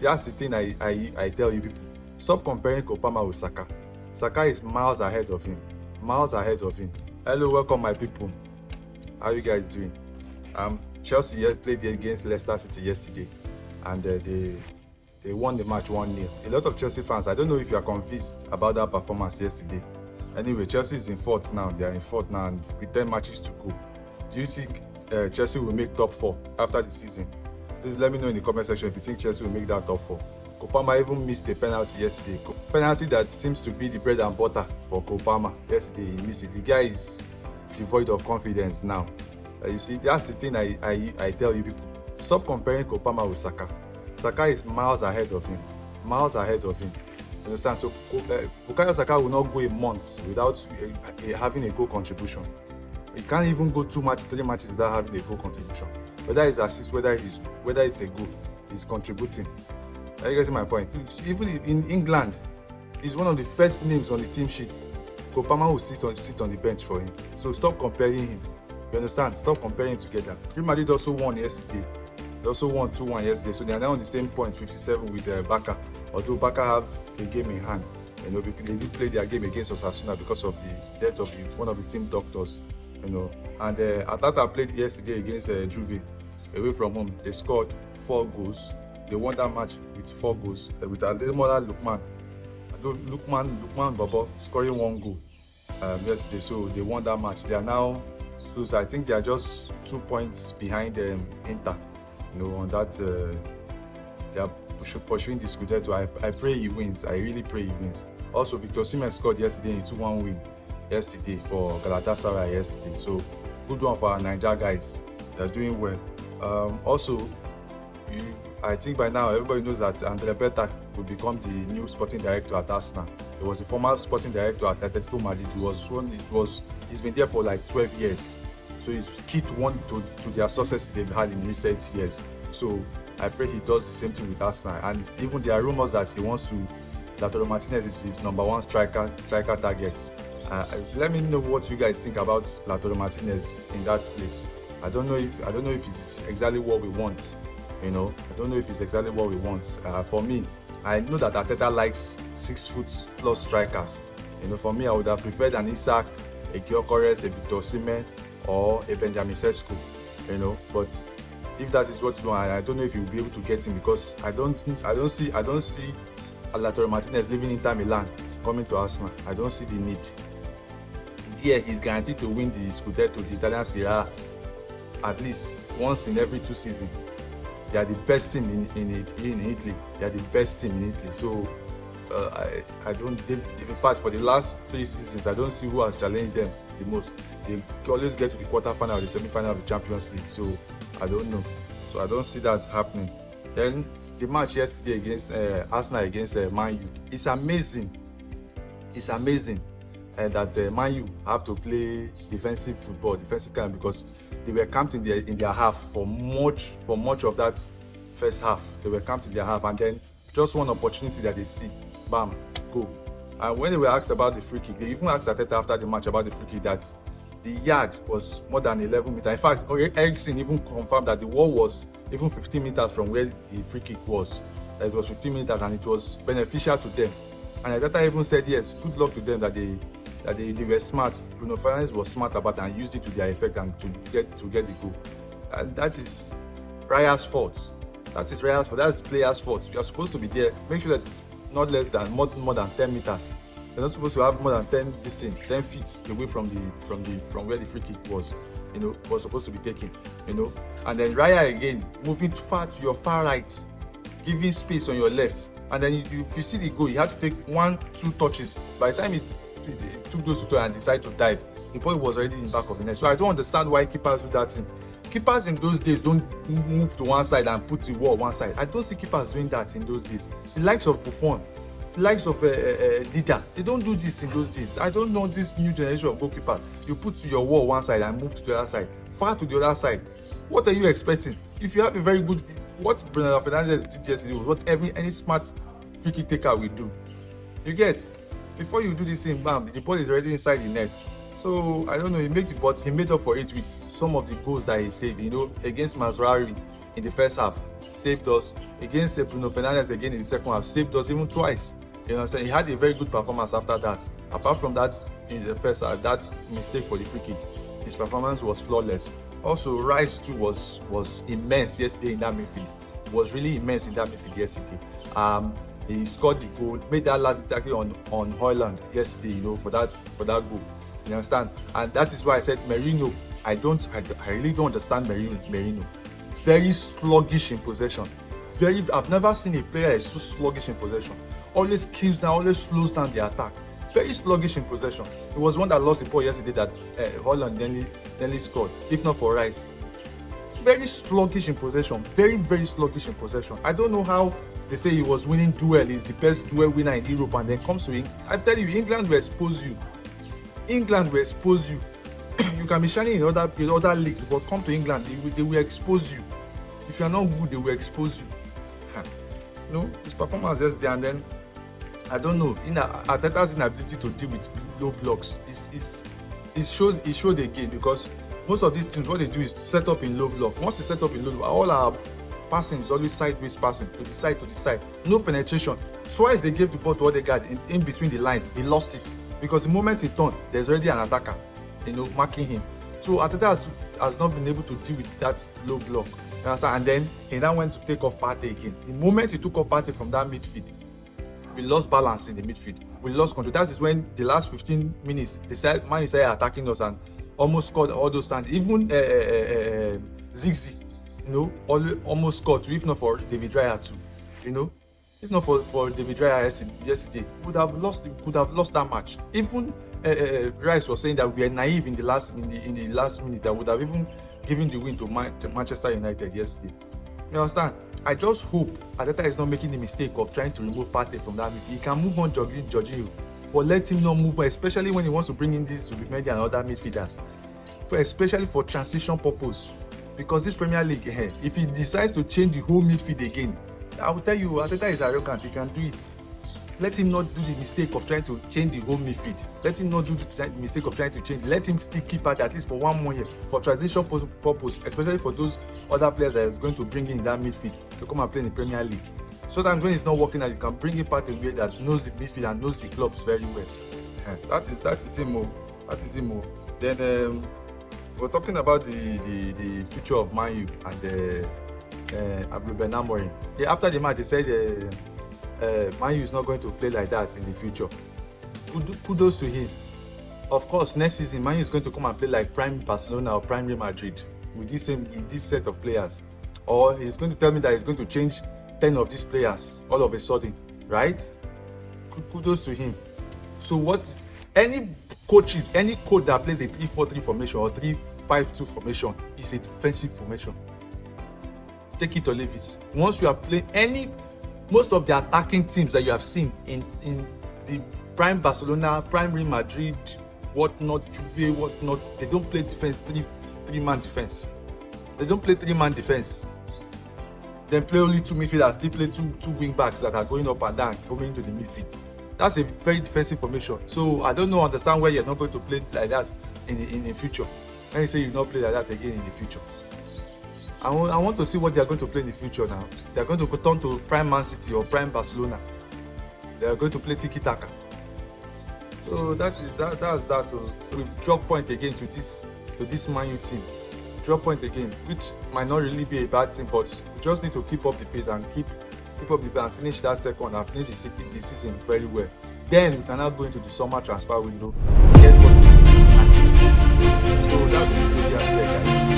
That's the thing I tell you people. Stop comparing Kopama with Saka. Saka is miles ahead of him. Miles ahead of him. Hello, welcome my people. How you guys doing? Chelsea played against Leicester City yesterday, and they won the match 1-0. A lot of Chelsea fans, I don't know if you are convinced about that performance yesterday. Anyway, Chelsea is in fourth now. They are in fourth now, and with 10 matches to go. Do you think Chelsea will make top 4 after the season? Please let me know in the comment section if you think Chelsea will make that top 4. Kopama even missed a penalty yesterday. Penalty that seems to be the bread and butter for Kopama. Yesterday he missed it. The guy is devoid of confidence now. You see, that's the thing I tell you people. Stop comparing Kopama with Saka. Saka is miles ahead of him. Miles ahead of him. You understand? So Bukayo Saka will not go a month without having a goal contribution. He can't even go 2 matches, 3 matches without having a goal contribution. Whether it's assist, whether it's a goal, he's contributing. Are you getting my point? Even in England, he's one of the first names on the team sheet. Kopama will sit on the bench for him. So stop comparing him. You understand? Stop comparing together. Real Madrid also won yesterday. They also won 2-1 yesterday. So they are now on the same point, 57 with Barca. Although Barca have a game in hand. You know, they did play their game against Osasuna because of the death of one of the team doctors. You know, and Atlanta played yesterday against Juve away from home. They scored 4 goals. They won that match with 4 goals with Ademola Lukman Bobo scoring 1 goal yesterday. So they won that match. They are now close. I think they are just 2 points behind Inter. You know, on that they are pursuing the Scudetto. I pray he wins. I really pray he wins. Also, Victor Osimhen scored yesterday in 2-1 win yesterday for Galatasaray yesterday. So good one for our Niger guys. They are doing well. Also, I think by now everybody knows that Andre Beta will become the new sporting director at Arsenal. He was the former sporting director at Atletico Madrid. He's been there for like 12 years. So he's key to their success they've had in recent years. So I pray he does the same thing with Arsenal. And even there are rumors that Lautaro Martinez is his number 1 striker target. Let me know what you guys think about Lautaro Martinez in that place. I don't know if it's exactly what we want. You know, I don't know if it's exactly what we want. For me, I know that Arteta likes 6-foot+ strikers. You know, for me, I would have preferred an Isak, a Gyökeres, a Victor Osimhen, or a Benjamin Sesko. You know, but if that is what you want, I don't know if you'll be able to get him because I don't see Lautaro Martinez leaving Inter Milan coming to Arsenal. I don't see the need. There, he's guaranteed to win the Scudetto, the Italian Serie A, at least once in every 2 seasons. They are the best team in Italy. They are the best team in Italy. So in fact, for the last 3 seasons, I don't see who has challenged them the most. They always get to the quarterfinal or the semi-final of the Champions League. So I don't know. So I don't see that happening. Then the match yesterday against Arsenal against Man U. It's amazing. It's amazing that Man U have to play defensive football, defensive kind, because they were camped in their half for much of that first half. They were camped in their half, and then just one opportunity that they see, bam, go. And when they were asked about the free kick, they even asked Arteta after the match about the free kick that the yard was more than 11 meters. In fact, Eriksen even confirmed that the wall was even 15 meters from where the free kick was. That it was 15 meters and it was beneficial to them. And Arteta even said, yes, good luck to them that they were smart. Bruno Fernandes was smart about it and used it to their effect and to get the goal. And that is Raya's fault. That is Raya's fault. That's the player's fault. You are supposed to be there. Make sure that it's not less than more than 10 meters. You're not supposed to have more than 10 feet away from where the free kick was. You know, was supposed to be taken. You know, and then Raya again moving far to your far right, giving space on your left, and then if you see the goal, you have to take 1-2 touches. By the time he took those 2 touches and decided to dive, the ball was already in the back of the net. So I don't understand why keepers do that thing. Keepers in those days don't move to one side and put the ball one side. I don't see keepers doing that in those days. The likes of Buffon, the likes of Dida, they don't do this in those days. I don't know this new generation of goalkeepers. You put your wall one side and move to the other side, far to the other side. What are you expecting? If you have a very good, what Bruno Fernandes did yesterday was what any smart free kick taker will do. You get? Before you do this thing, bam, the ball is already inside the net. So I don't know, he made up for it with some of the goals that he saved, you know, against Mazraoui in the first half. saved us against Bruno Fernandes again in the second half, saved us even twice. You know what I'm saying? He had a very good performance after that. Apart from that, in the first half, that mistake for the free kick, his performance was flawless. Also, Rice too was immense yesterday in that midfield. He was really immense in that midfield yesterday. He scored the goal, made that last tackle on Højlund yesterday, you know, for that goal. You understand? And that is why I said Merino. I really don't understand Merino. Very sluggish in possession. I've never seen a player so sluggish in possession. Always kills down, always slows down the attack. Very sluggish in possession. It was one that lost the ball yesterday that Højlund nearly scored, if not for Rice. Very sluggish in possession. Very, very sluggish in possession. I don't know how they say he was winning duel. He's the best duel winner in Europe, and then comes to England. I tell you, England will expose you. England will expose you. You can be shining in other leagues, but come to England, they will expose you. If you are not good, they will expose you. No, his performance yesterday, and then I don't know. Arteta's inability to deal with low blocks it showed again, because most of these teams, what they do is to set up in low block. Once you set up in low block, all our passing is always sideways passing, to the side. No penetration. Twice they gave the ball to Odegaard in between the lines. He lost it because the moment he turned, there's already an attacker, you know, marking him. So Arteta has not been able to deal with that low block. And then he now went to take off Partey again. The moment he took off Partey from that midfield, we lost balance in the midfield. We lost control. That is when the last 15 minutes, Man U started attacking us and almost scored all those times. Even Ziggy, you know, almost scored too, if not for David Raya too. You know, if not for David Raya yesterday, could have lost that match. Even Rice was saying that we are naive in the last minute, that would have even given the win to Manchester United yesterday. You understand? I just hope Arteta is not making the mistake of trying to remove Partey from that midfield. He can move on Jorginho, but let him not move on, especially when he wants to bring in these Zubimendi and other midfielders, especially for transition purpose. Because this Premier League, if he decides to change the whole midfield again, I will tell you, Arteta is arrogant. He can do it. Let him not do the mistake of trying to change the whole midfield. Let him not do the mistake of trying to change. Let him still keep at least for 1 more year for transition purpose, especially for those other players that is going to bring in that midfield to come and play in the Premier League. Sometimes when it's not working out, you can bring in part a way that knows the midfield and knows the clubs very well. That is him more. That is him more. Then we're talking about the future of Man U and Ruben Amorim. After the match, they said Man U is not going to play like that in the future. Kudos to him. Of course, next season Man U is going to come and play like prime Barcelona or prime Real Madrid with this set of players. Or he's going to tell me that he's going to change 10 of these players all of a sudden, right? Kudos to him. So any coach that plays a 3-4-3 formation or 3-5-2 formation is a defensive formation. Take it or leave it. Once you are playing most of the attacking teams that you have seen in the prime Barcelona, prime Real Madrid, whatnot, Juve, whatnot, they don't play defense, three-man defense. They don't play three-man defense. They play only two midfielders. They play two wing backs that are going up and down, coming into the midfield. That's a very defensive formation. So I don't understand why you're not going to play like that in the future. When you say you not play like that again in the future. I want to see what they are going to play in the future now. They are going to turn to prime Man City or prime Barcelona. They are going to play tiki-taka. So that's that. So we've dropped point again to this Man U team. Drop point again, which might not really be a bad thing, but we just need to keep up the pace and keep up the pace and finish that second and finish the season very well. Then we can now go into the summer transfer window, get what we need and do it. So that's the video here, guys.